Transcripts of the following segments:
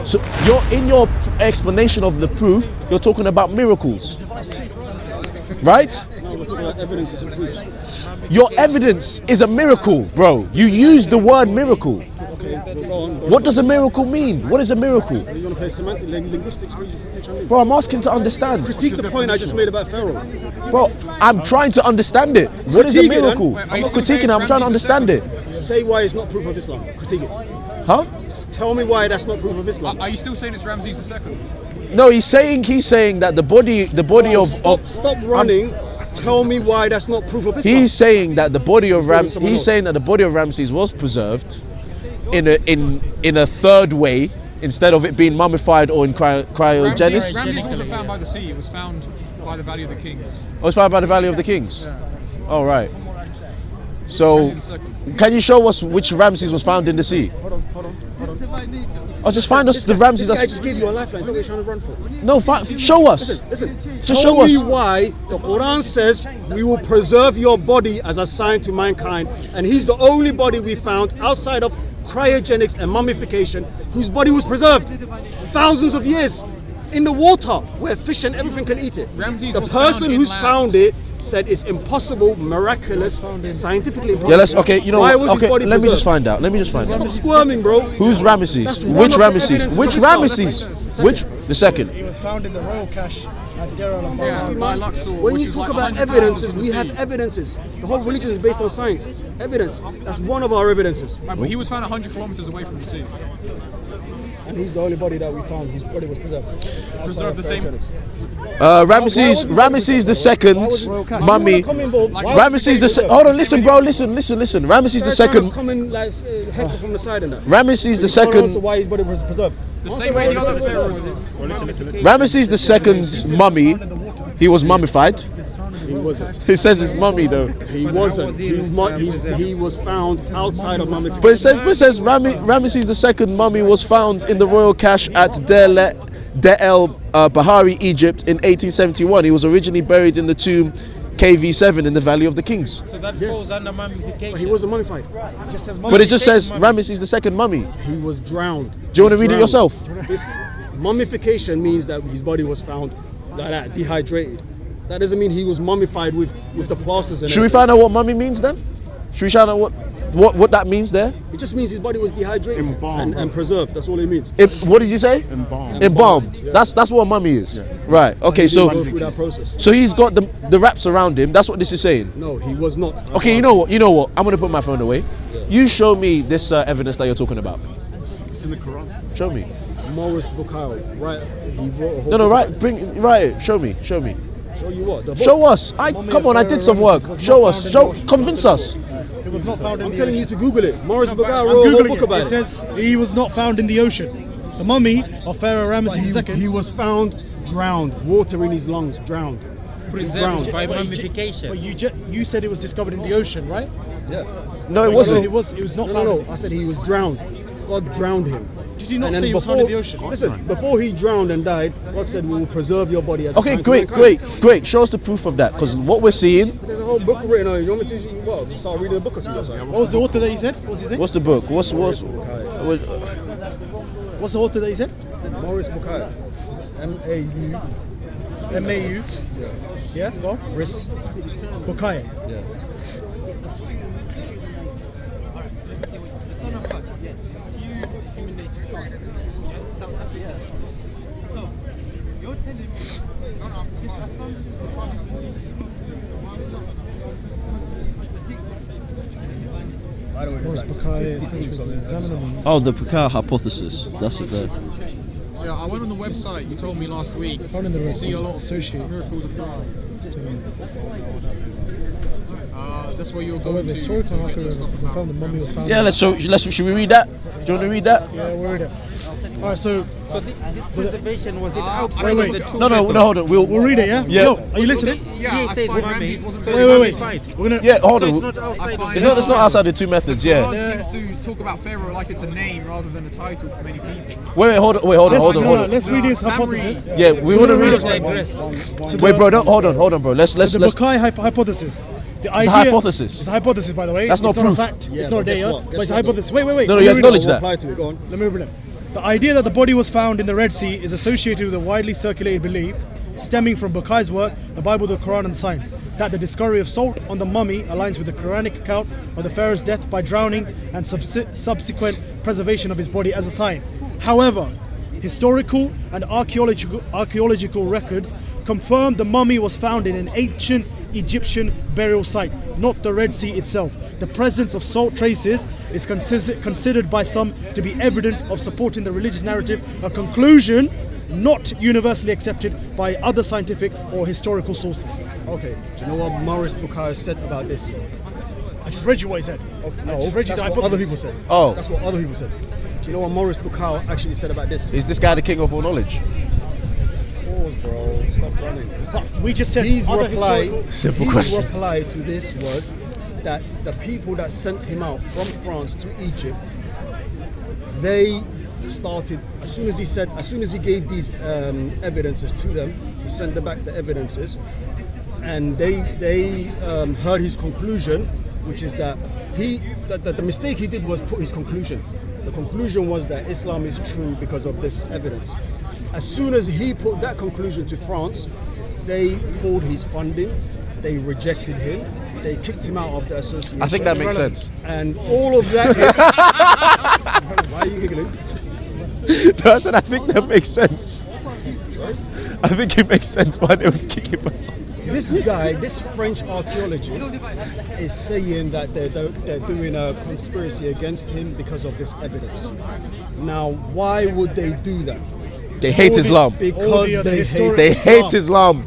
So you're in your explanation of the proof, you're talking about miracles, right? No, we're talking about evidences and proofs. Your evidence is a miracle, bro. You use the word miracle. Okay, well, go on. What does a miracle mean? What is a miracle? You want to play semantic linguistics? Bro, I'm asking to understand. Critique the point I just made about Pharaoh. Bro, I'm trying to understand it. What is a miracle? I'm not critiquing it, I'm trying to understand it. Say why it's not proof of Islam. Critique it. Huh? Tell me why that's not proof of Islam. Are you still saying it's Ramesses II? No, he's saying that the body Stop running. Tell me why that's not proof of Islam. He's saying that the body of Ramesses was preserved in a third way instead of it being mummified or in cryogenics. Ramesses wasn't found by the sea. It was found by the Valley of the Kings. Oh, it's found by the Valley of the Kings. Yeah. Oh, right. So, can you show us which Ramesses was found in the sea? Hold on. Oh, just find us the Ramesses. This guy just gave you a lifeline. Is that what you're trying to run for? No, show us. Listen. Just Tell show me us. why the Quran says we will preserve your body as a sign to mankind, and he's the only body we found outside of cryogenics and mummification whose body was preserved thousands of years in the water where fish and everything can eat it. The person who's found it said it's impossible, miraculous, scientifically impossible. Yeah, let's. Okay, you know. Why was his body let me just preserved? find out. Stop squirming, bro. Who's Ramesses? That's Which one of the Ramesses? evidences Which of Islam. Ramesses? Which? The second. He was found in the royal cache at Deir al-Bahr. When you talk about evidences, we have evidences. The whole religion is based on science. Evidence. That's one of our evidences. Right, but he was found 100 kilometers away from the sea. And he's the only body that we found whose body was preserved. Preserved the same. Ramesses the second mummy. Ramesses the second. Hold on, listen, bro. Listen. Ramesses the second. Come in like heckle from the side and that. Ramesses the second. Why his body was preserved? The same way the other pharaohs did. Ramesses the second mummy. He was mummified. He wasn't. He says it's mummy though. He wasn't. He was found outside of mummification. But it says Ramesses the second mummy was found in the royal cache at Deir el-Bahari, Egypt in 1871. He was originally buried in the tomb KV7 in the Valley of the Kings. So that falls under mummification. But he wasn't mummified. But it just says Ramesses the second mummy. He was drowned. Do you want to read it yourself? This mummification means that his body was found like that, dehydrated. That doesn't mean he was mummified with the plasters. Should we find out what mummy means then? Should we find out what that means there? It just means his body was dehydrated and preserved. That's all it means. What did you say? Embalmed. Yeah. That's what mummy is. Yeah. Right. Okay. He didn't go through that process. So he's got the wraps around him. That's what this is saying. No, he was not. Okay. You know what? I'm gonna put my phone away. Yeah. You show me this evidence that you're talking about. It's in the Quran. Show me. Maurice Bucaille, right? He wrote a whole. No. Right. Show me. Show you what? The book? Show us. Come on. I did some work. Show us. Convince us. It was not found in I'm the telling ocean. you to Google it. Maurice Bucaille wrote a whole book about it. It says he was not found in the ocean. The mummy of Pharaoh Ramesses II. He was found drowned, water in his lungs, drowned. Preserved by mummification. But you said it was discovered in the ocean, right? Yeah. No, it wasn't. It was not found. No. I said he was drowned. God drowned him. Did you not say he was found in the ocean? Listen, before he drowned and died, God said we will preserve your body as a sign to great. Show us the proof of that, because what we're seeing. There's a whole book written on it. You want me to start reading the book or two? What was the author that he said? What's his name? What's the book? What's the author that he said? Maurice Bucaille. M-A-U. M-A-U. Yeah, go on. Maurice Bucaille. Yeah. Oh, the Bucaille hypothesis. That's it there. Yeah, I went on the website. You told me last week. You see a lot of miracles of God. That's where you were going to. Confirm the mummy was found. Yeah, should we read that? Do you want to read that? Yeah, we'll read it. All right, so this preservation, was it outside wait. of the tomb? No, hold on. We'll read it, yeah? Yeah. Yo, are you listening? Yeah, it says mummy. So Wait. We're gonna. Yeah, hold on. So it's not outside. It's not outside the two methods. Yeah. God seems to talk about Pharaoh like it's a name rather than a title for many people. Wait, hold on. Let's read his hypothesis. Yeah, we want to read it. Wait, bro, hold on, bro. Let's. The Bucaille hypothesis. It's a hypothesis. It's a hypothesis, by the way. That's not proof. It's not a fact. It's not a data. But it's a hypothesis. Wait. No, you acknowledge that. Apply to it. Go on. Let me read it. The idea that the body was found in the Red Sea is associated with a widely circulated belief stemming from Bucaille's work, the Bible, the Quran and Science, that the discovery of salt on the mummy aligns with the Quranic account of the Pharaoh's death by drowning and subsequent preservation of his body as a sign. However, historical and archaeological records confirm the mummy was found in an ancient Egyptian burial site, not the Red Sea itself. The presence of salt traces is considered by some to be evidence of supporting the religious narrative, a conclusion not universally accepted by other scientific or historical sources. Okay, do you know what Maurice Bucaille said about this? I just read you what he said. Okay, I no, just read you that's the what other hypothesis. people said. Oh. That's what other people said. Do you know what Maurice Bucaille actually said about this? Is this guy the king of all knowledge? Pause, bro. Stop running. But we just said His other reply, historical... Simple his question. reply to this was that the people that sent him out from France to Egypt, they started, as soon as he gave these evidences to them, he sent them back the evidences, and they heard his conclusion, which is that the mistake he did was put his conclusion. The conclusion was that Islam is true because of this evidence. As soon as he put that conclusion to France, they pulled his funding, they rejected him, they kicked him out of the association. I think that makes sense. And all of that is... Why are you giggling? I said I think that makes sense. I think it makes sense why they would kick him out. This guy, this French archaeologist, is saying that they're doing a conspiracy against him because of this evidence. Now, why would they do that? They hate Islam. Because They hate Islam.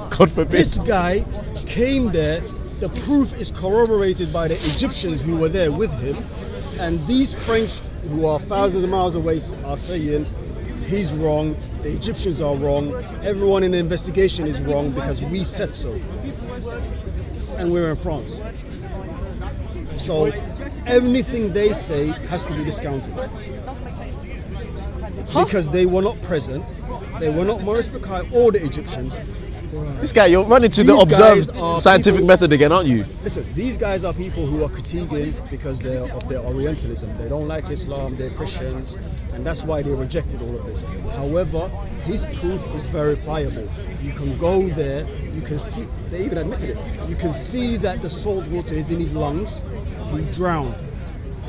God forbid. This guy came there. The proof is corroborated by the Egyptians who were there with him, and these French, who are thousands of miles away, are saying he's wrong, the Egyptians are wrong, everyone in the investigation is wrong because we said so. And we're in France. So anything they say has to be discounted. Because they were not present, they were not Maurice Bucaille or the Egyptians. This guy, you're running to the These guys observed are scientific people- method again, aren't you? Listen, these guys are people who are critiquing because they're of their Orientalism. They don't like Islam, they're Christians, and that's why they rejected all of this. However, his proof is verifiable. You can go there, you can see, they even admitted it, you can see that the salt water is in his lungs. He drowned.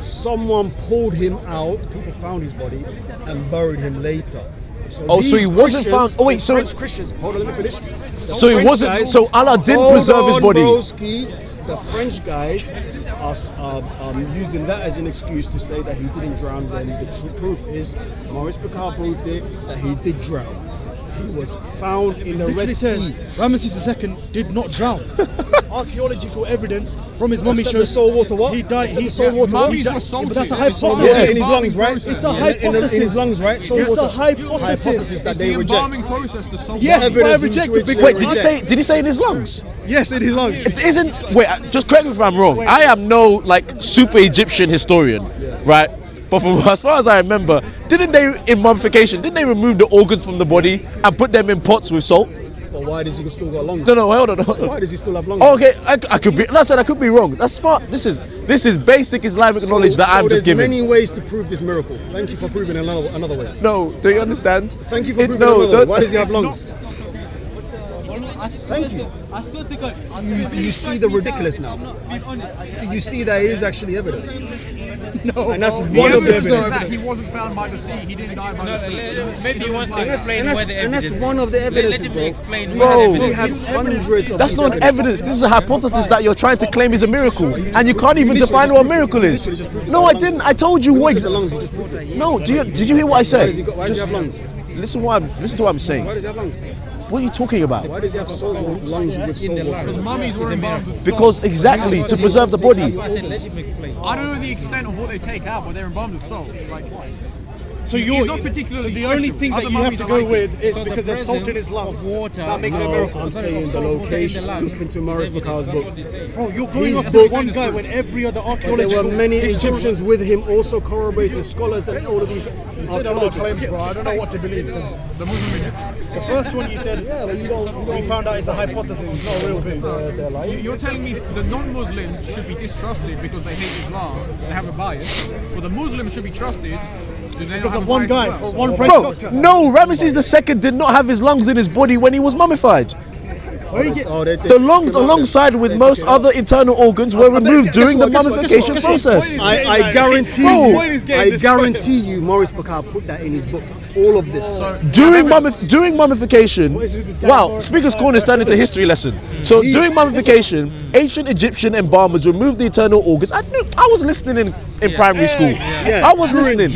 Someone pulled him out, people found his body, and buried him later. So Oh, so these he wasn't Christians, found- oh, wait, so- French Christians, hold on, let me finish. So he wasn't- so Allah did Hold preserve his on, body. broski. The French guys are using that as an excuse to say that he didn't drown, when the true proof is Maurice Bucaille proved it, that he did drown. He was found in the Literally Red says Sea. Ramesses II did not drown. Archaeological evidence from his mummy Except the shows salt water what? he died. Except the salt water what? Mummies were But salty. that's a They were salty. hypothesis. Yes, in his lungs, right? It's a In hypothesis. his lungs, right? Salt It's a water. hypothesis. Hypothesis that It's they the reject. embalming process to salt Yes, water. but I Evidence reject which it they because reject. Did he say in his lungs? yes, in his lungs. It isn't. Wait, just correct me if I'm wrong. I am no like super Egyptian historian, right? But from as far as I remember, didn't they in mummification? Didn't they remove the organs from the body and put them in pots with salt? But why does he still got lungs? No, hold on. Hold on. Why does he still have lungs? Oh, okay, I could be. Like I said, I could be wrong. That's far. This is basic Islamic knowledge that I'm just giving. There's many ways to prove this miracle. Thank you for proving another way. No, do you understand? Thank you for proving no, another way. don't- Why does he have it's lungs? I Thank you. I swear to God. Do you see the ridiculous now? Do you see that is actually evidence? No. And that's The one of the evidence is evidence. that he wasn't found by the sea. He didn't die by the sea. Maybe he wants to And explain where the that's evidence. one of the evidences, Let bro. him explain We where the have, we evidence. have hundreds of That's these not evidence. This is a hypothesis that you're trying to claim is a miracle, and you can't even define what a miracle is. No, I didn't. I told you what. He said the lungs, he just proved it. No, did you hear what I Why said? why does he have lungs? Listen to what I'm saying. Why does he have lungs? What are you talking about? Why does he have lungs with salt water? Mummies were embalmed with salt. Because exactly to preserve the body. I said, let him explain. I don't know the extent of what they take out, but they're embalmed with salt. Like, So He's not particularly the only special. thing that Other you have mummies to are go like with him. is So the because there's salt in his presence lungs. of water. That makes it a No, miracle. I'm saying the Salt within location. the Look lungs into Maurice is evidence. Bucalle's That's book. what they say. Bro, you're going His off this book- one guy when every other But there archaeological were many historian- Egyptians with him, also corroborated scholars and all of these You said a lot of claims, archaeologists. bro. I don't know what to believe because The Muslim Egyptians. the first one you said, Yeah, but you don't. we found out it's a hypothesis. It's not a real thing. They're lying. You're telling me the non-Muslims should be distrusted because they hate Islam, they have a bias, or the Muslims should be trusted do they not Because have of a one bias guy, as well? for one French Bro, doctor. no, Ramesses II did not have his lungs in his body when he was mummified. Where you get- Oh, they The lungs, took him out alongside then. with They most took him out. other internal organs, were removed Guess during the what, guess what, mummification guess what? process. I guarantee Bro. you, Point is getting I destroyed. guarantee you, Maurice Bucaille put that in his book. All of this. During mummification, What is it with this guy, wow, Maurice Speaker's Bucaille? Corner is turned into a history lesson. So He's- during mummification, ancient Egyptian embalmers removed the internal organs. I was listening in primary school. I was listening.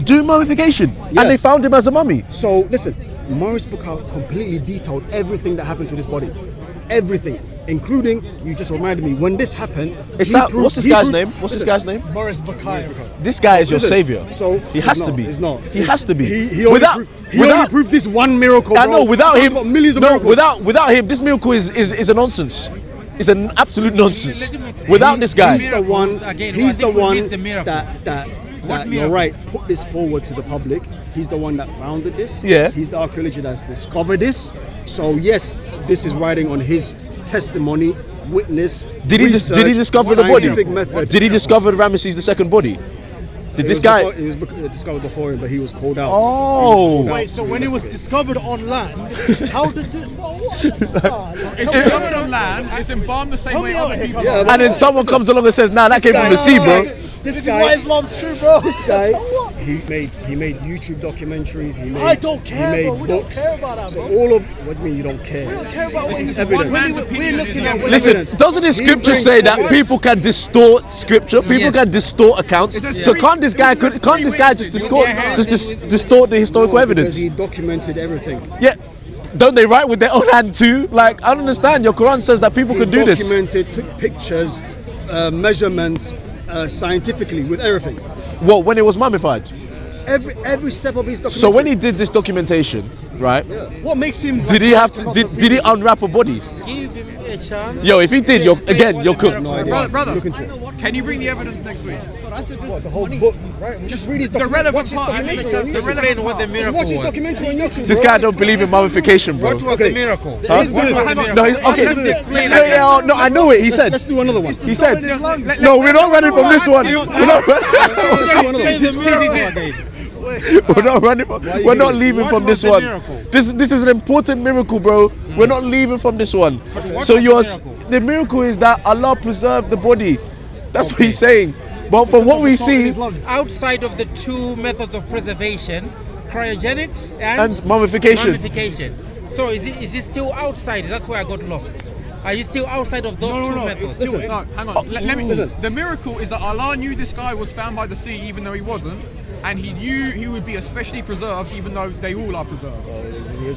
During mummification, Yeah. and they found him as a mummy. So listen, Maurice Bucaille completely detailed everything that happened to this body, everything, including you just reminded me when this happened. It's he out, proved- what's this he guy's proved- name? What's this listen, guy's name? Maurice Bucaille. This guy is your listen, savior. So he has he's to not, be. He's not. He He's- has to be. He only Without- proved, he only without- proved this one miracle. I bro. know. Without This him, man's got millions of no. miracles. Without him, this miracle is a nonsense. It's an absolute nonsense. Let him explain. Without this guy, He's the one. Again, He's I the think we one missed the miracle. that you're miracle? right. Put this forward to the public. He's the one that founded this. Yeah. He's the archaeologist that's discovered this. So yes, this is riding on his testimony, witness. did he research, discover the body? scientific method. Did he discover Ramesses II body? Did this guy? It was discovered before him, but he was called out. Oh. He was called out Wait, to so when it was investigate. discovered on land, how does it? It's discovered on land, it's embalmed the same Help way me out other here, people. Yeah, And then someone comes along and says, "Nah, that came from the sea, bro." This This is why guy, Islam's true, bro. this guy, he made YouTube documentaries. He made, I don't care, he made bro. We don't books. care about that, so bro. all of what do you mean you don't care? We don't care about what This he's is evidence. man's We're opinion looking is at his what Listen, evidence. doesn't the He scripture brings say that evidence. people can distort scripture? People Yes. can distort accounts. It says So three- can't this guy it says just three witnesses. distort the historical No, evidence? because he documented everything. Yeah. Don't they write with their own hand too? Like, I don't understand. Your Quran says that people He can do this. documented, took pictures, measurements, scientifically with everything. What, when it was mummified? Every step of his documentary. So when he did this documentation, right? What makes him? Did he have to? Did he unwrap a body? Give him a chance. Yo, if he did, to you're explain again, what you're the cooked. miracle No idea. was. Brother, Look into it. Can you bring the evidence next week? What, the whole book, right? Just read his The documentary. relevant Watch his part, I documentary think, on the YouTube. relevant Explain what the Just miracle watch his was. documentary on YouTube. This bro. guy don't believe in mummification, bro. What was Okay. the miracle? Huh? Let's do this. Hang on. No, okay. Let's explain No, yeah, no, I know it. He said. Let's do another one. He said. Let- No, we're not running from this one. We're not running. Let's do another Explain the one. miracle again. We're not running. you We're not gonna- leaving What from was this the one. miracle? This is an important miracle, bro. We're not leaving from this one. what So was the miracle? the miracle is that Allah preserved the body. That's what he's saying. But from what we see, Outside of the two methods of preservation, cryogenics and and mummification. mummification. So is it still outside? That's where I got lost. Are you still outside of those two methods? Listen, No, hang on. Let me. Listen. The miracle is that Allah knew this guy was found by the sea, even though he wasn't, and He knew he would be especially preserved, even though they all are preserved.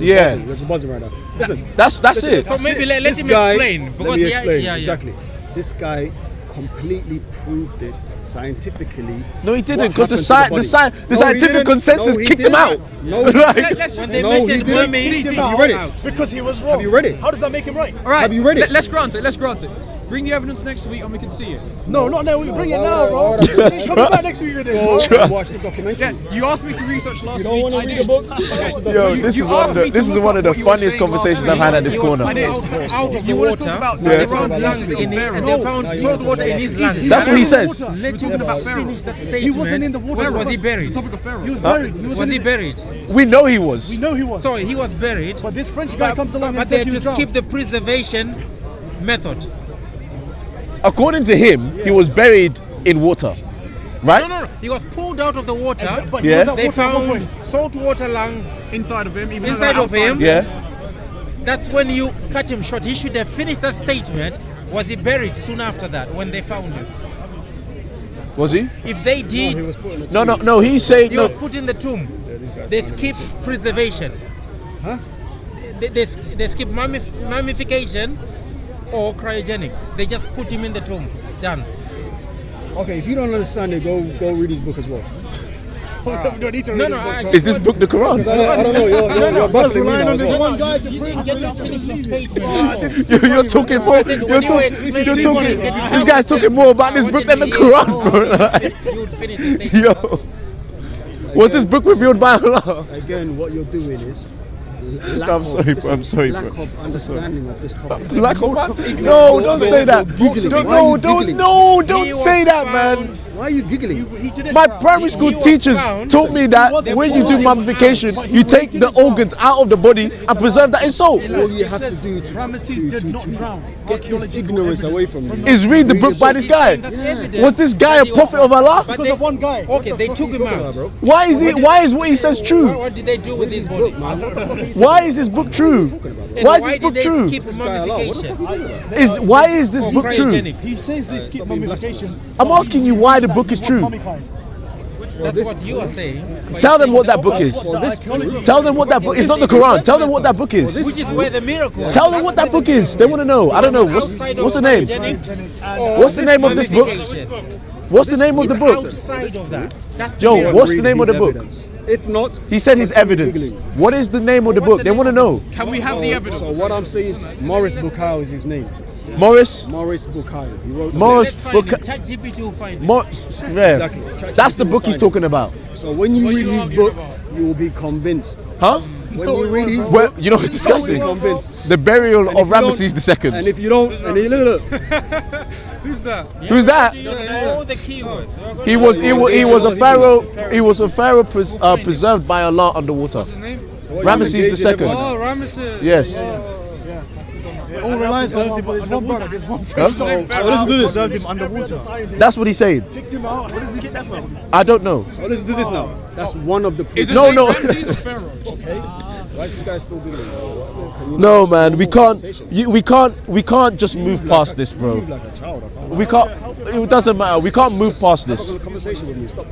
Yeah. You're just buzzing right now. Listen. That's listen, it. So maybe let this him guy, explain, Let because me yeah, explain yeah. exactly. This guy completely proved it scientifically. No, he didn't, what because the happened to the scientific body. No, he didn't. consensus No, he kicked him didn't. out. No, he Like- didn't. Let's When just. they No, he mentioned didn't. mummy, Have him you out. read it? Because he was wrong. Have you read it? How does that make him right? All right. Have you read it? Let's grant it. Let's grant it. Bring the evidence next week, and we can see it. No, not now. We bring it All now, right, bro. all right. Coming back next week with it, bro. Go and watch the Yeah, documentary. you asked me to research last You don't week. want to I read did. the book? Watch the Yo, documentary. this You is asked me to this is look one up of the what you were funniest saying last conversations week. I've had at this He was corner. put out of the You want to water. talk about They the found Pharaoh lungs Ramesses in it, Pharaoh. and they found No, salt water in his lungs. That's what he says. Let him talking about Pharaoh. finish that statement. He wasn't in the water. Was he The buried? topic of Pharaoh. He was buried. He Was wasn't he in- buried? We know he was. We know he was. So he was buried. But this French guy comes along and But they says had he to was skip drowned. the preservation method. According to him, he was buried in water, right? No. He was pulled out of the water. But he Yeah. was at They water at one found point. salt water lungs. Inside of him, even Inside though of they're him? outside. Yeah. That's when you cut him short. He should have finished that statement. Was he buried soon after that when they found him? Was he? If they He did, was put in a No. He's saying he no. was put in the tomb. They skip preservation. Huh? They skip mummification or cryogenics. They just put him in the tomb. Done. Okay, if you don't understand it, go read his book as well. We don't need to read No, this no, book. I- Is this book the Quran? I don't know. You're baffling me relying now on as this well. one guy to You prove didn't get to finish your statement. You're talking more. said when You're you were talking. explaining You're to talking. me, get This guy's talking more about this book than the Quran, bro. You would finish the statement. Yo, was this book revealed by Allah? Again, what you're doing is lack I'm of- sorry, bro, listen, I'm sorry, lack bro. of understanding of this topic. Like, no, You're don't say that. giggling. Don't, Why are you don't giggling? say that, man. Why are you giggling? He did it My for- primary school He was teachers found- taught me that wasn't when you do found. mummification, But he you take did the it wrong. organs out of the body and preserve that in salt. All you It have to says do to Ramesses did not drown. get this Archaeological ignorance evidence away from you. Is read the book by this guy. That's evidence Was this guy a that he was prophet of found. Allah? But Because of one guy. Okay, they What took are you him talking out. about, bro? Why is it? Why is what he says true? What did they do with his body? Look, man, what the fuck are you Why is this book true? And Why is why this book did they true? skip guy allowed? What the fuck mummification? are you talking about? Why is this book true? Cryogenics. He says they skip mummification. I'm asking you why the book is He was true. mummified. That's this what you are saying. But Tell you're them saying what the that book is. For this proof, Tell them what that book. It's not the Quran. Tell them what that book is. Which is where the miracle. Tell them what that book is. They want to know. I don't know. What's the name? What's the name of this book? What's the name of the book? Outside of that. That's the Yo, miracle. what's the read name of his the book? evidence. If not, He said his continue evidence. giggling. What is the name of the book? They want to know. Can we have the evidence? So what I'm saying, Maurice Bucaille is his name. Maurice. Maurice Bucaille. He wrote the Maurice Let's find book. it. ChatGPT will find it. Yeah. Exactly. That's the book he's talking about. book. So when you read his book, you will be convinced. Huh? When you read his Well, book, you know what's you will be disgusting? convinced. The burial And of if you don't- Ramesses II. And if you don't, and you look, Who's that? Who's that? All the keywords. He was a pharaoh. He was a pharaoh preserved by Allah underwater. His name? so what, Ramesses you engage in II. everyone? Oh, Ramesses. Yes. It all relies on one, but there's one brother, there's one friend. So listen to this. Preserved him underwater. That's what he's saying. Kicked him out. Where does he get that from? I don't know. So listen to this now. That's one of the Is proofs. his No, name no. Ramses or Pharaoh? Okay. Why is this guy still doing it? No, man. We can't just move past this, bro. Move like a child. I can't. We can't. It doesn't matter. We can't move past Have this. a conversation with me. Stop.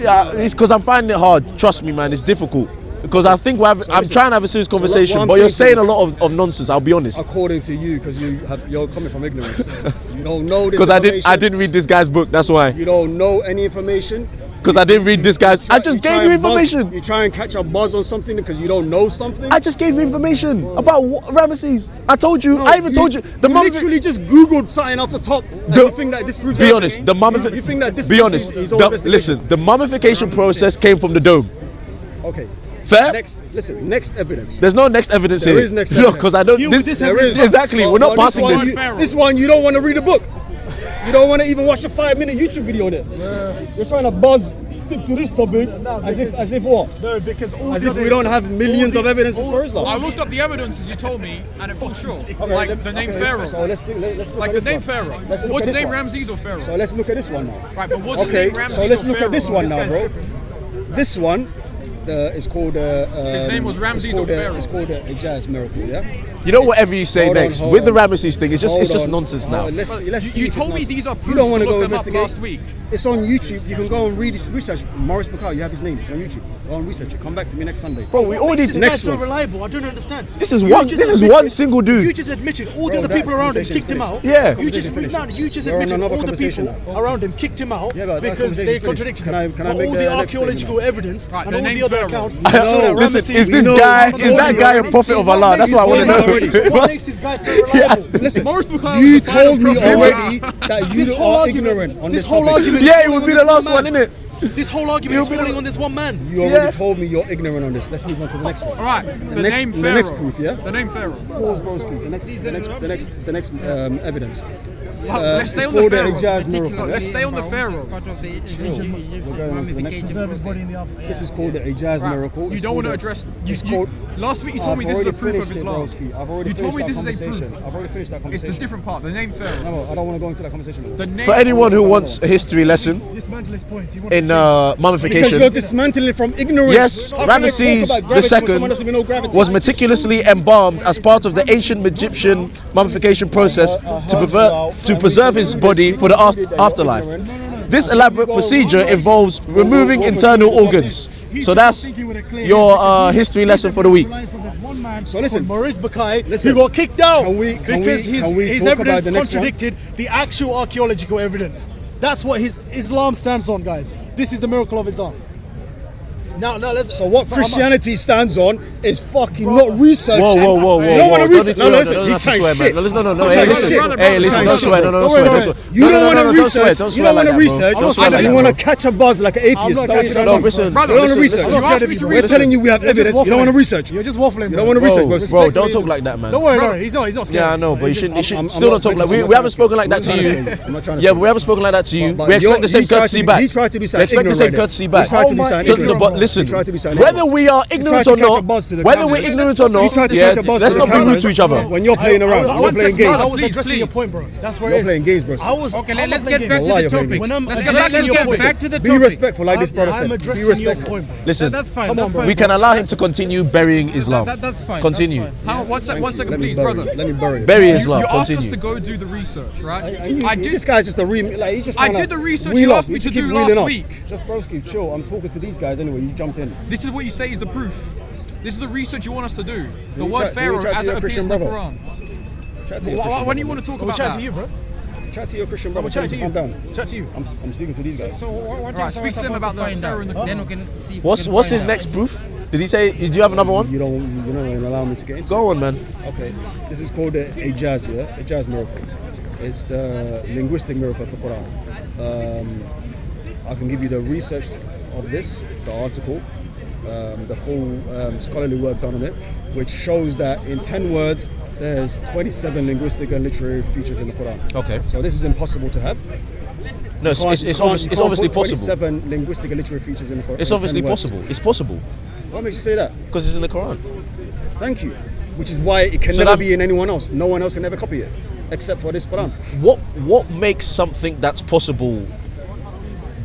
Yeah, it's because I'm finding it hard. Trust me, man. It's difficult because I think I'm trying to have a serious what conversation, I'm but you're saying saying to a lot of nonsense. I'll be honest. According to you, because you're coming from ignorance. You don't know this Because I information. didn't read this guy's book. That's why. You don't know any information. Because I didn't read this guy's. I just gave you information. You try and catch a buzz on something because you don't know something. I just gave you information about Ramesses. I told you. I even told you. The you mummy. literally just googled something off the top. And The- you think that this proves Be everything? honest. The mummification. You think that this Be proves honest. his own The- investigation? listen. The mummification process came from the dome. Okay. Fair. Next evidence. There's no next evidence There here. is next No, evidence. because I don't. Deal This, with this there evidence. is exactly. We're not passing one, this. This one you don't want to read a book. You don't want to even watch a 5-minute YouTube video on it. You're trying to stick to this topic as if what? No, because all As the if we don't have millions of evidences for I Islam. looked up the evidence as you told me, and it falls short. Okay, Like the name Pharaoh. So let's look Like at the this name one. Pharaoh. Let's look What's at the this name one. Ramses or Pharaoh? So let's look at this one now. Right, but what's Okay, his name Ramses so let's or look at this Pharaoh? one now, bro. This one is called. His name was Ramses or Pharaoh. It's called a Ijaz miracle, yeah. You know, whatever you say Hold on, next hold with the on. Ramesses thing, it's just Hold on. nonsense now. Let's see You if it's told me nonsense. these are You proofs don't want to to go look them up investigate. last week. It's on YouTube. You can go and research Maurice Bucaille. You have his name. It's on YouTube. Go and research it. Come back to me next Sunday. Bro, we already. This Next guy's so one. reliable. I don't understand. This is You one. just This is admitted- one single dude. You just admitted all the Bro, other that people around him conversation kicked him is out. finished. Yeah. You just Conversation no, you just We're on admitted another all the conversation people now. around him kicked him out Yeah, but that because conversation they is finished. contradicted Can him. I But make all the the next statement archaeological evidence Right, and the all name the other Pharaoh. accounts No, show that Listen, Ramesses is this know, guy? I Is told that you guy a already. prophet of Allah? That's what I want to told you already. know. What makes this guy so reliable? Listen, Maurice Bucaille you was the final told me prophet. already that you This whole are argument- ignorant on this this whole topic. argument- Yeah, it would be the last one, innit? This whole argument is falling on this one man. You already Yeah. told me you're ignorant on this. Let's move on to the next one. All right, the name the Pharaoh. next proof, yeah? The name Pharaoh. Pause, broski. The next evidence. Let's stay it's on the called the Pharaoh. Ijaz miracle. Let's stay on the It's Pharaoh. part of the We're going on to the next one. Preserve his body in the afterlife. This is called the Ijaz miracle. You It's don't want to called address. it's called. Last week you told me I've this is a already proof of finished it, Islam. broski. I've already You told me finished this that is a conversation. proof. I've already finished that It's conversation. the different part. The name Pharaoh. No, I don't want to go into that conversation. The name. For anyone who wants a history lesson Dismantle his points. He wants in Because mummification, you're dismantling from ignorance. yes, How can I talk Ramesses about gravity when someone doesn't even know II gravity? was meticulously embalmed as part of the ancient Egyptian mummification process to preserve his body for the afterlife. This elaborate procedure involves removing internal organs. So that's your history lesson for the week. So listen, Maurice Bucaille, listen. who got kicked out Can we- because can we his talk about evidence the next one? contradicted the actual archaeological evidence. That's what his Islam stands on, guys. This is the miracle of Islam. Now, let's. So what Christianity stands on is fucking not research. Whoa. You don't want to research. No, listen, Don't he's have to trying swear, shit. man. No. He's Hey, trying listen. shit. Hey, listen. Don't swear. No, Don't swear. You don't want to research. Don't You swear don't like want to that, bro. research. Don't swear like And you that, want to bro. catch a buzz like an atheist. not So what you're catching trying a to buzz. do. Listen, Brother, You don't want to listen, research. you asked me to We're research. telling you we have evidence. You don't want to research. You're just waffling. You don't want to research, bro. Bro, don't talk like that, man. Don't worry, he's not scared. Yeah, I know, but you should I'm still not don't talk like trying to- we haven't spoken like that to I'm not you. trying to scare you. I'm not trying to Yeah, scare but we haven't spoken like that to you. But We expect the same he tried courtesy to- back. he tried to do We something expect the ignorant same right there. courtesy He back. tried to do something So, ignorant. but listen, He tried to do something whether ignorant. we are He ignorant tried or to catch a not, buzz to the whether we're cameras. ignorant or He not, tried to yeah, catch a buzz let's to not the be rude cameras to each other. when you're playing around. I You're was playing just- I games. was Please, addressing your please. point, bro. That's where You're it is. playing games, bro. I was. Okay, I'm let's not get playing back games. to Wallahi, the you're playing topic. When I'm Let's get addressing back to your the point. back to the Be topic. respectful, like this brother I'm said. Be addressing your respectful. point, bro. Listen, That's fine. Come That's on, bro. fine. we can allow him to continue burying Islam. That's fine. Continue. That's fine. How, one second, Let please, me brother. bury it. Let me bury it. Bury You Islam. asked us to Continue. go do the research, right? I did. This guy's just a like he's just I trying did to the research wheel you up. asked me just to keep do wheeling last up. week. Just broski, chill. I'm talking to these guys anyway. You jumped in. This is what you say is the proof. This is the research you want us to do. The you word chat- you Pharaoh chat to as your it appears Christian in the brother? Quran. Chat to your Why Christian when do you brother. want to talk We'll about chat that? to you, bro. Chat to your Christian brother. We'll Tell chat him to to calm you. down. Chat to you. I'm speaking to these guys. So what Right, else speak am to I them supposed about to the find Pharaoh in the out? Quran. Then we can see. if we What's can his find out. next proof? Did he say? Do you have another one? You're not going to allow me to get into Go on, man. it. Okay. This is called a Ijaz, yeah? Ijaz miracle. It's the linguistic miracle of the Quran. I can give you the research of this, the article, the full scholarly work done on it, which shows that in 10 words, there's 27 linguistic and literary features in the Quran. Okay. So this is impossible to have. No, it's You can't obviously put possible. 27 linguistic and literary features in the Quran. It's in obviously 10 words. possible. It's possible What makes you say that? because it's in the Quran. Thank you. Which is why it can So never that- be in anyone else. No one else can ever copy it, except for this Quran. What makes something that's possible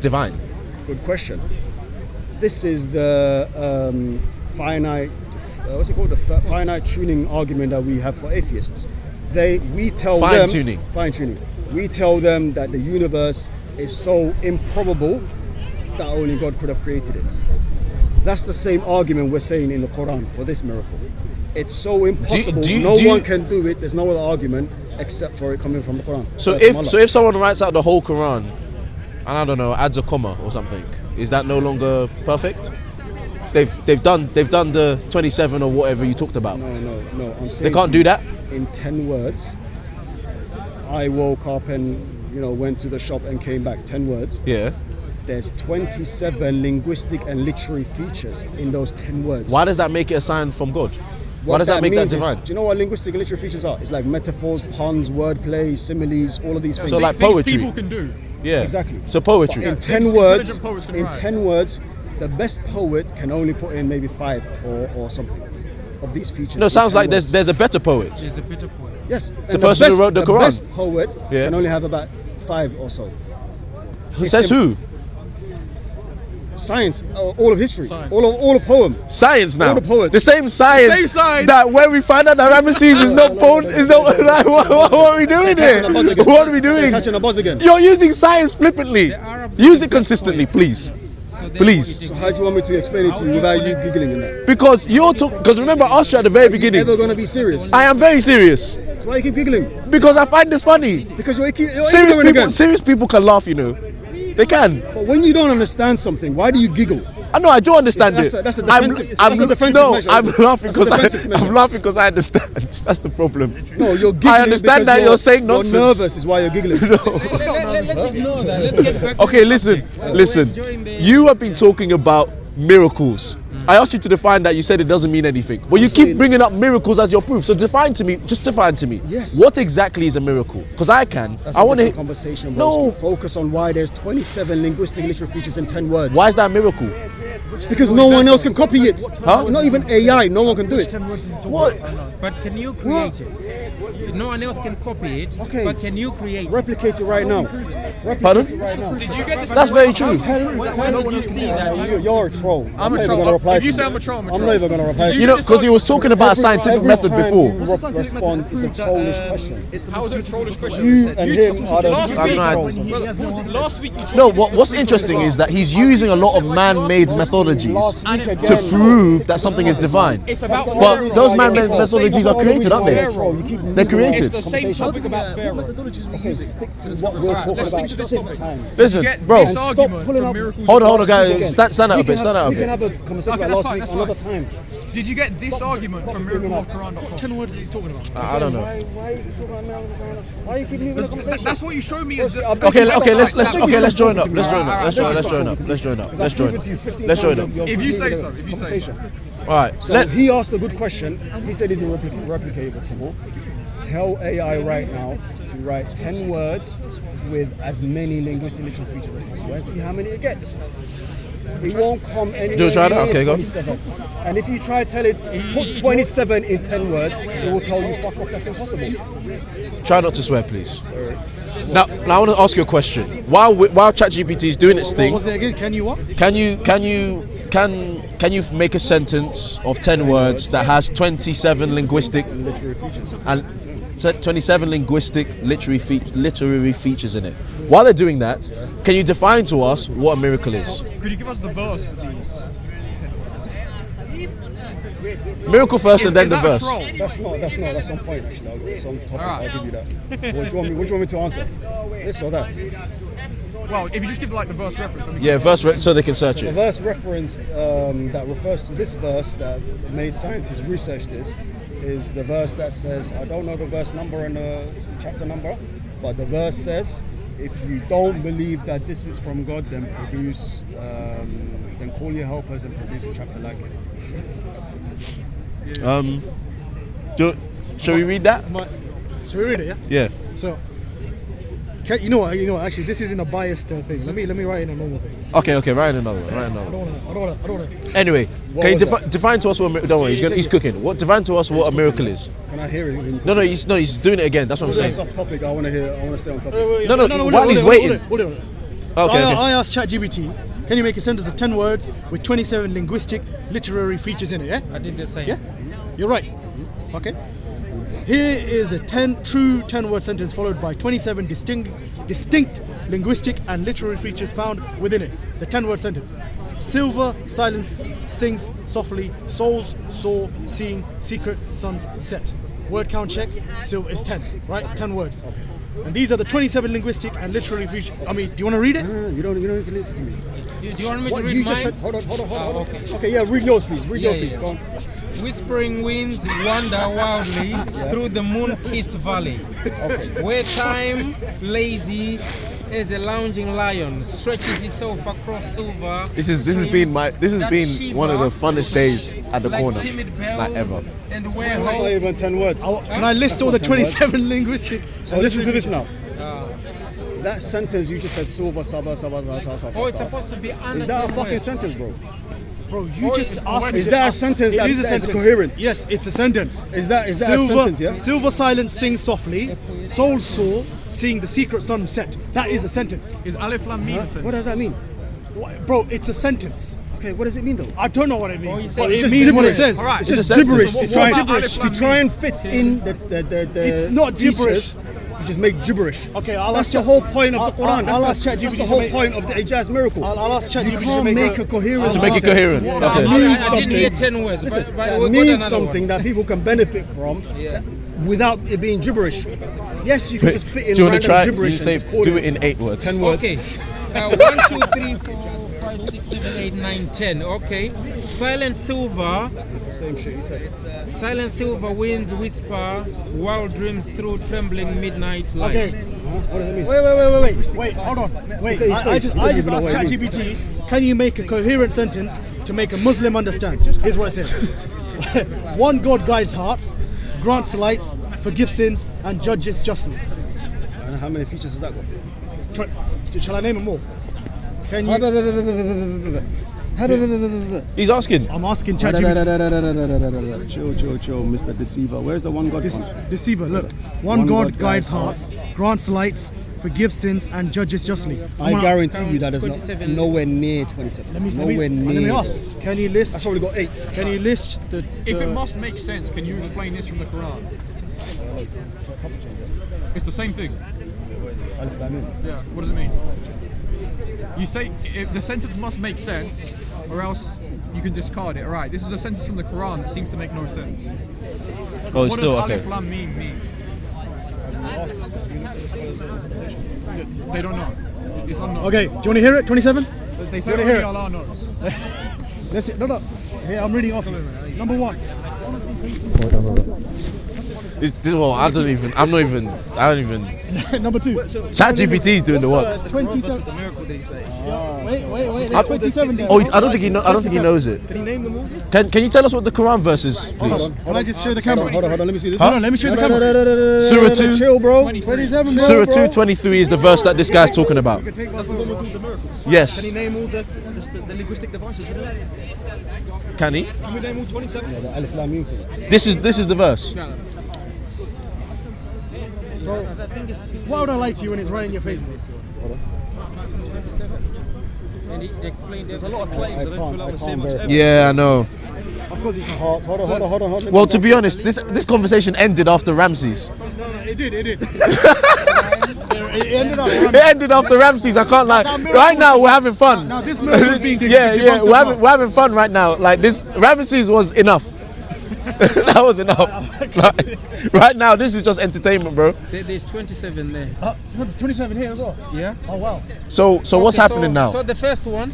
divine? Good question. This is the finite, what's it called? The finite tuning argument that we have for atheists. We tell them Fine-tuning. Fine-tuning. We tell them that the universe is so improbable that only God could have created it. That's the same argument we're saying in the Quran for this miracle. It's so impossible. No one can do it. There's no other argument except for it coming from the Quran. So from Allah. if someone writes out the whole Quran and I don't know adds a comma or something, is that no longer perfect? They've done the 27 or whatever you talked about. No. I'm saying They can't to do you, that. in 10 words. I woke up and went to the shop and came back. 10 words. Yeah. There's 27 linguistic and literary features in those 10 words. Why does that make it a sign from God? Why What does that make that means is, divine? do you know what linguistic and literary features are? It's like metaphors, puns, wordplay, similes, all of these things. So like Things poetry. people can do. Yeah. Exactly. So poetry. In Things 10 words, intelligent poets can in write. 10 words, the best poet can only put in maybe 5 or something of these features. No, in sounds 10 like words. there's a better poet. There's a better point. Yes. The person who wrote the Quran. best poet Yeah. can only have about 5 or so. Who It's says who? Science, all of history, Science. all of poem. Science now. All the poets. The same science. Same science. That when we find out that Ramesses is not poem, is not like what are we doing here? Catching a buzz again. What are we doing? Catching a buzz again. You're using science flippantly. Arabs Use are it the consistently, poets. please. So therefore Please. it So how do you want me to explain it to you without you giggling in that? Because you're talking. Because remember, I asked you at the very beginning. Ever gonna be serious? I am very serious So why you keep giggling? because I find this funny. Because you're Serious ignorant again. serious people can laugh, you know. They can. But when you don't understand something, why do you giggle? I know. I do understand That's it. a defensive- I'm, that's a defensive no, measure, I'm isn't it? laughing That's a because defensive measure. I'm laughing because I understand. That's the problem. No, you're giggling. I understand because that you're saying nonsense. You're nervous is why you're giggling. Let's ignore that. Let's get back to Okay, the listen, subject. listen. Enjoying the- You have been talking about miracles. I asked you to define that. You said it doesn't mean anything. But you keep saying- bringing up miracles as your proof. So define to me. Just define to me. Yes. What exactly is a miracle? Because I can. That's I a want to. different conversation, No. bro. Focus on why there's 27 linguistic literary features in 10 words. Why is that a miracle? Because no one else can copy it. Huh? Not even AI, no one can do it. What? But can you create it? No one else can copy it. Okay. But can you create it? Replicate it right now. Replicate Pardon? it right now. Did you get this? That's very true. When did you see that? You're a troll. I'm a not even troll. gonna reply If you to say I'm a troll, I'm a troll. not even going to reply to Did You know, because he was talking about a scientific Every method time before. you respond is a trollish question. How is it a trollish question? You and him are the Last two week, trolls. last week you told No, me what's interesting is that he's using a lot of man-made methodologies Last week to to again, prove that something is divine. it's about But Pharaoh. those man-made It's the same methodologies are topic created, aren't they? Pharaoh. They're created. It's the same topic about Pharaoh. Stick to what we're talking Let's about stick on to this topic. Listen, Get bro. this argument pulling from up- Miracles Hold on, DEBUNKed. guys. Stand out a bit. Stand out a We can bit. have a conversation Okay, about that's last fine, week that's another fine. time. Did you get this argument from bringing Miracles up- DEBUNKed.com? 10 words is he talking about? I don't know. Why are you talking about Miracles DEBUNKed? Why are you keeping me with the conversation? That's what you showed me as the... Okay, let's join up. Alright, Let's join alright, up. Let's join up. If you say so, if you say so. All right. So he asked a good question. He said, is it replicable? Tell AI right now to write 10 words with as many linguistic literal features as possible and see how many it gets. It won't come anywhere Do you try that? near Okay, go on. 27. And if you try to tell it, put 27 in 10 words, it will tell you, fuck off, that's impossible. Try not to swear, please. Now I want to ask you a question. While ChatGPT is doing its What thing, was it again? Can you what? can you make a sentence of 10 words that has 27 linguistic Literary features. and 27 linguistic literary features in it? While they're doing that, can you define to us what a miracle is? Could you give us the verse for these? Miracle first and then Is the that a verse. troll? That's on point actually. I'll go some topic, Alright. I'll give you that. What do you want me to answer? This or that? Well, if you just give like the verse reference, then we Yeah, verse so they can search The it. verse reference that refers to this verse that made scientists research this is the verse that says, I don't know the verse number and the chapter number, but the verse says, if you don't believe that this is from God, then then call your helpers and produce a chapter like it. Shall we read that? Should we read it? Yeah. Yeah. So, you know what? Actually, this isn't a biased thing. Let me write in a normal thing. Okay. Write another one. I don't want to. Anyway, What can you was that? define to us what? Don't worry, Yeah, he's cooking. Define to us what a miracle is. Can I hear it? No, he's doing it again. That's what I'm That's saying. off topic. I want to stay on topic. No, while he's waiting. Hold it. Okay. I asked ChatGPT, can you make a sentence of 10 words with 27 linguistic literary features in it? Yeah. I did the same. Yeah. You're right. Okay. Here is a true 10-word sentence followed by 27 distinct linguistic and literary features found within it. The 10-word sentence. Silver, silence, sings softly, souls, saw, seeing, secret, suns, set. Word count check, silver is 10, right? 10 words. And these are the 27 linguistic and literary features. I mean, do you want to read it? You don't need to listen to me. Do you want me What to read you mine? just said, hold on. okay. Okay, yeah, read yours please. Yeah. Go on. Whispering winds wander wildly through the moon-kissed valley, where time, lazy as a lounging lion, stretches itself across silver. This has been one of the funnest days at the like corner, timid bells, like ever. And where That's not hope. even 10 words. Can I list all the 27 linguistic? So listen to this now. That sentence you just said, silver, saba. Oh, it's supposed to be under Is that a 10 fucking words. sentence, bro? Bro, you just asked me. Is that a sentence It that is a that is sentence. coherent? Yes, it's a sentence. Is that a sentence, yeah? Silver silence sings softly, soul saw, seeing the secret sun set. That is a sentence. Is Alif Lam Mim a What sentence? does that mean? Bro, it's a sentence. Okay, what does it mean though? I don't know what it means. it's But just it means what it gibberish. says. Alright. It's It's just a sentence. gibberish So to what try about and Alif Lam to try Mim? and fit in the It's not features. You just make gibberish. Okay, I'll That's ask the Chat- whole point of the I'll- Quran. I'll ask That's ChatGPT the to whole make- point of the Ijaz miracle. I'll ask You ChatGPT to can't make a coherent To make it sentence. coherent. That Okay. means I didn't hear 10 words, Listen, but that we'll go to means another something one. that people can benefit from without it being gibberish. Yes, you can just fit in Do you want to random try? gibberish You say and just call do it in 8 words. 10 words. Okay. 1, 2, 3, 4, 5, 6, 7, 8, 9, 10. Okay. Silent silver. It's the same shit you said. Silent silver winds whisper wild dreams through trembling midnight light. Okay. What does it mean? Wait, hold on. Wait, Look at his I face. just He doesn't asked even know what it ChatGPT, can you make a coherent sentence to make a Muslim understand? Here's what it says. One God guides hearts, grants lights, forgives sins, and judges justly. And how many features has that got? Shall I name them all? Can you? He's asking. I'm asking ChatGPT. Chill, Mr. Deceiver. Where's the one God from? Deceiver, look. One God guides hearts, grants lights, forgives sins, and judges justly. I guarantee you that is 27. nowhere near 27. Nowhere near. Let me ask. Can you That's list? probably got 8. Can you list the? If it must make sense, can you explain this from the Quran? It's the same thing. Yeah. What does it mean? You say if the sentence must make sense, or else you can discard it. All right. This is a sentence from the Quran that seems to make no sense. Oh, it's What still does okay. Alif Lam Mim mean? They don't know. It's unknown. Okay, do you want to hear it? 27? They say wanna only hear it? Allah knows. That's it. No. Here, I'm reading off. Number 1. Well, I don't even. Number 2. ChatGPT is doing the work. 27. The miracle did he say? Wait. There's 27 there. Oh, I don't think he knows it. Can he name them all? Can you tell us what the Quran verse is, please? Can I just show the camera? Hold on, let me see this. No, let me show the camera. Surah 2. Chill, bro. 27, bro. Surah 2:23 is the verse that this guy's talking about. That's the one with all the miracles. Yes. Can he name all the linguistic devices within it? Can he? Can we name all 27? The Alif Lam Mim thing. This is the verse. Why would I lie to you when it's right in your face, bro? And it explained There's a lot of claims. I don't feel like we're saying much evidence. Yeah, I know. Of course, it's hearts. Hold on. Well, to be honest, this conversation ended after Ramses. No, it did. It ended up. It ended after Ramses. I can't lie. Right now we're having fun. Now this miracle is being Yeah, debunked as we're having fun right now. Like this, Ramses was enough. That was enough. Like, right now, this is just entertainment, bro. There's 27 there. There's 27 here as well. Yeah. Oh wow. So what's happening now? So the first one.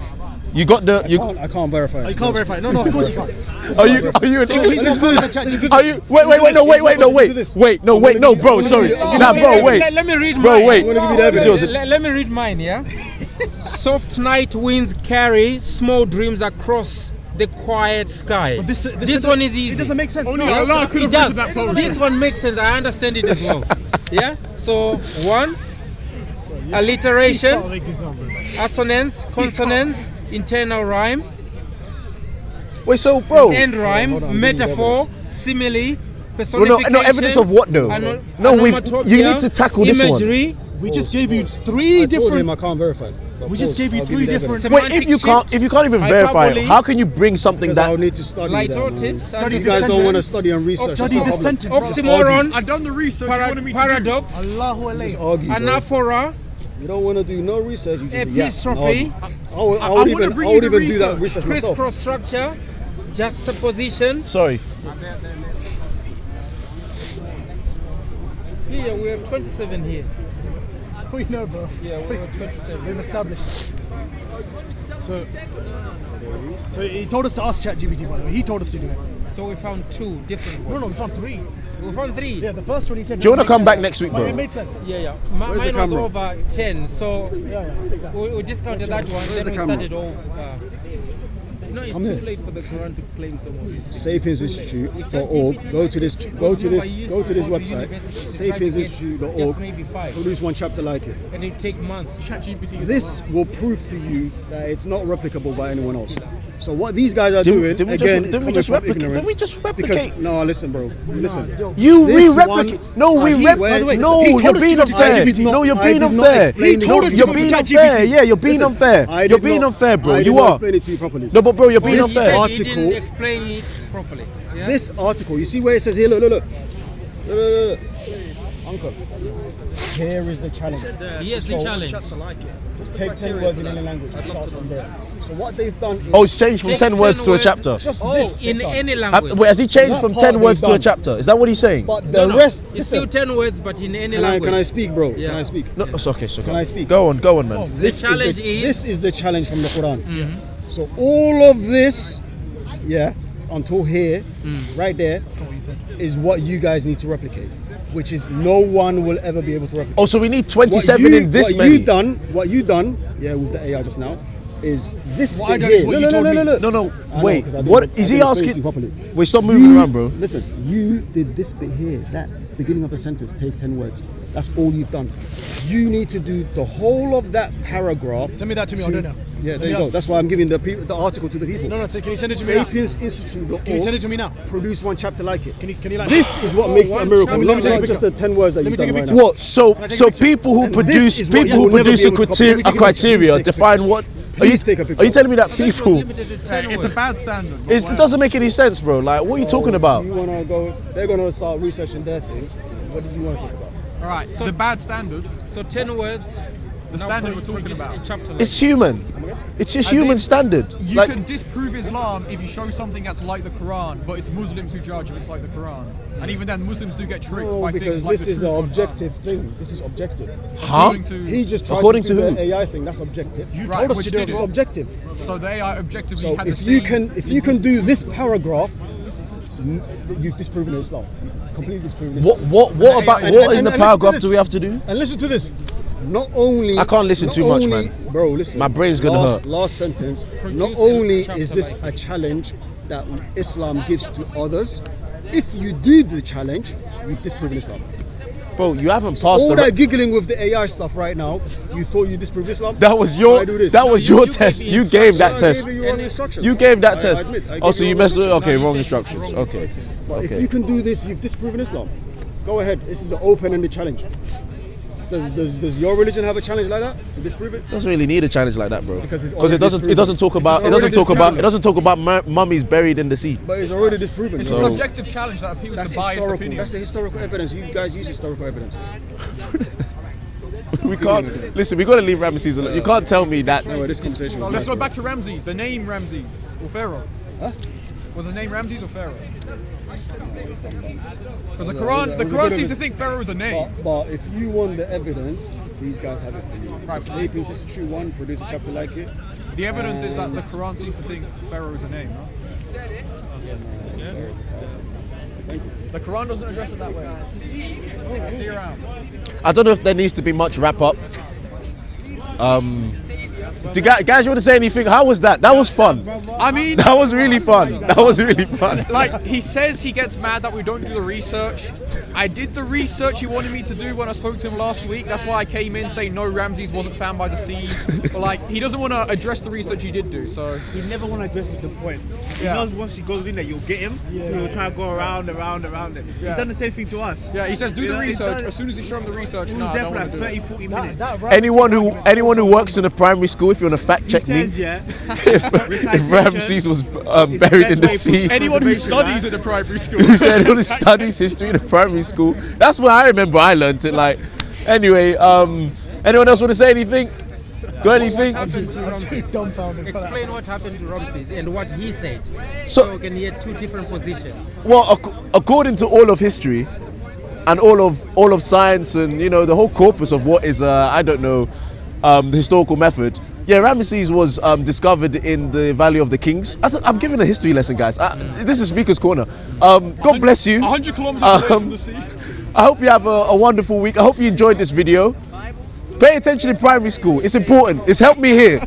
You got the. I can't verify. You can't verify. No, of course you can't. Are you an English? Let's do this. Are you? Wait, bro. Sorry. Nah, bro, wait. Let me read Bro, mine. wait. I'm gonna give you the evidence. Let me read mine, yeah? Soft night winds carry small dreams across the quiet sky. But this one is easy. It doesn't make sense. Only No. Allah could It have does. written that poetry. This one makes sense. I understand it as well. Yeah? So, 1, alliteration, Can't make this up, bro. assonance, consonance, internal rhyme, Wait, so, bro. end rhyme, hold on, metaphor, simile, Well, personification. no evidence of what though? You need to tackle this one. imagery. We just gave you 3 I told him different. I can't verify. We just gave you 3 different. Wait, if you can't even verify it, hyperbole, how can you bring something Because I'll that? need to study that, man. Litotes, You guys don't want to study and research. Study That's this the problem. sentence. oxymoron, I've done the research. You wanted me to do. paradox, Allahu alayhi. Argue, bro. anaphora, You don't want to do no research. You just epistrophe, I would even do that research myself. crisscross structure, juxtaposition. Sorry. Yeah, we have 27 here. We know, bro. Yeah, we have 27. We've established. So he told us to ask ChatGPT, by the way. He told us to do it. So we found 2 different ones. No, we found 3. We found 3. Yeah, the first one he said. Do you want to didn't come make back sense. next week, But bro? it made sense. Yeah. Where's the Mine was camera? over 10, so Yeah, exactly. we discounted that one. Where's Then we the camera? started all. No, it's I'm too here. late for the Quran to claim someone. Sapiesinstitute.org. Go to this website. Just Sapiesinstitute.org. maybe 5. Produce one chapter like it. And it take months. This will prove to you that it's not replicable by anyone else. So what these guys are doing didn't we again just- is didn't we coming just from replicate- ignorance. didn't we just replicate? Because no, listen, bro. Listen. You This re-replicate. one- No, I we see rep. where- No, he you're told us to being go to unfair. ChatGPT. No, you're I being did not unfair. explain this You're properly. being to unfair. ChatGPT. Yeah, you're being Listen, unfair. I You're did being not- unfair, bro. I did You not are. explain it to you properly. No, but bro, you're being This unfair. He article- didn't explain it properly. Yeah? This article, you see where it says here, look. Uncle, here is the challenge. Here's the challenge. Take 10 words in any language. It starts from there. So what they've done is... Oh, it's changed from Takes 10 words 10 to a words. chapter. just this. In they've done. any language. Wait, has he changed That from part 10 words they've to a done. chapter? Is that what he's saying? But the No, rest... it's still 10 words, but in any Can language. I speak, bro? Yeah. Can I speak? No, it's okay. Can I speak? Go on, man. This challenge this is the challenge from the Quran. Mm-hmm. So all of this, until here, right there, is what you guys need to replicate, which is no one will ever be able to replicate. Oh, so we need 27 in this many. What you done, with the AI just now, is this What I bit done here. is what you told me. No, I know, wait. 'cause I didn't- What I is he didn't explain it to asking? you properly. Wait, stop moving around, bro. Listen, you did this bit here, that beginning of the sentence, take 10 words. That's all you've done. You need to do the whole of that paragraph. Send me that to me, I'll do it now. Yeah, there you go. That's why I'm giving the article to the people. No, so can you send it to me now? Sapiesinstitute.org. Can you send it to me now? Produce one chapter like it. Can you like This is what makes it a miracle. chapter. Not Let me take a just the 10 words that Let you've me done take a right picture. now. What? So take a picture? people who And this produce is what people you who will never produce be a able to copy. Let me take a picture. criteria Please take a define what. Please take a picture. Are you telling me that people? Limited to 10 It's a words. bad standard. It doesn't make any sense, bro. Like, what are you talking about? You wanna go? They're gonna start researching their thing. What did you want to talk about? All right. So the bad standard. So 10 words the standard we're talking about. It's human. It's just human standard. You Like, can disprove Islam if you show something that's like the Quran, but it's Muslims who judge if it's like the Quran. And even then, Muslims do get tricked No, by because things like this the is truth an or objective thing. This is objective. huh? He just tried According to do to the who? AI thing. That's objective. Right, told us which to do This this is is objective. so they are objectively So had the if you same can do this paragraph, you've disproven Islam. You've completely disproven Islam. What about And- what and- in the and listen to paragraph this. do we have to do? And listen to this. Not only I can't listen not too much, only- man. Bro, listen. My brain's gonna hurt. Last sentence. Not Produce only a is chapter this like a challenge that Islam gives to others, if you do the challenge, you've disproven Islam. Bro, you haven't passed All the that giggling with the AI stuff right now, you thought you disproved Islam? That was Try your do this. that was No, your you test. gave You the gave that I test. gave you wrong instructions. You gave that I test. admit, I Oh, gave so you you wrong messed with instructions. okay, No, wrong you said it's instructions. wrong Okay. But if Okay. you can do this, you've disproven Islam. Go ahead. This is an open-ended challenge. Does your religion have a challenge like that to disprove it? Doesn't really need a challenge like that, bro. Because it's it already doesn't disproven. talk It's about already disproven. it doesn't talk about mummies buried in the sea. But it's already disproven. It's So a subjective challenge that appeals that's to biased historical. opinions. That's the historical evidence. You guys use historical evidences. We can't listen. We got to leave Ramesses alone. You can't tell me that. Anyway, this conversation was Let's nice, go back to Ramses. The name Ramses or Pharaoh. Huh? Was the name Ramses or Pharaoh? Because the it Quran was a seems bit to of a- think Pharaoh is a name. But if you want the evidence, these guys have it for you. Right. The Sapiens History 1, produce a chapter like it. The evidence is that the Quran seems to think Pharaoh is a name, no? The Quran doesn't address it that way. See you around. I don't know if there needs to be much wrap up. Do guys, you want to say anything? How was that? That was fun. I mean, That was really fun. That was really fun. like, he says he gets mad that we don't do the research. I did the research he wanted me to do when I spoke to him last week. That's why I came in saying no, Ramses wasn't found by the sea. But like, he doesn't want to address the research he did do. So He never want to address the point. He Yeah. knows once he goes in there, you'll get him. So he'll try and go around it. Yeah. He's done the same thing to us. yeah, he says do You the know, he's research. done- As soon as you show him the research, He no, was I there don't for want like to do it. 30, 40 minutes. Anyone who works in a primary school, if you want to fact He check me, says, yeah. if Recitation Ramses was is buried the in the best way sea. for Anyone who preservation, studies right? in a primary school. Who said anyone who studies history in a primary school? That's where I remember I learned it. Like, anyway, anyone else want to say anything? Got anything? Happened to Ramses. Dumbfounded. Explain what happened to Ramses and what he said. So- So we can hear two different positions. Well, according to all of history and all of science and the whole corpus of what is I don't know the historical method. Yeah, Ramesses was discovered in the Valley of the Kings. I'm giving a history lesson, guys. This is Speaker's Corner. God bless you. 100 kilometers away from the sea. I hope you have a wonderful week. I hope you enjoyed this video. Pay attention in primary school. It's important. It's helped me here.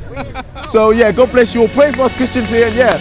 So yeah, God bless you all. Pray for us Christians here. And yeah,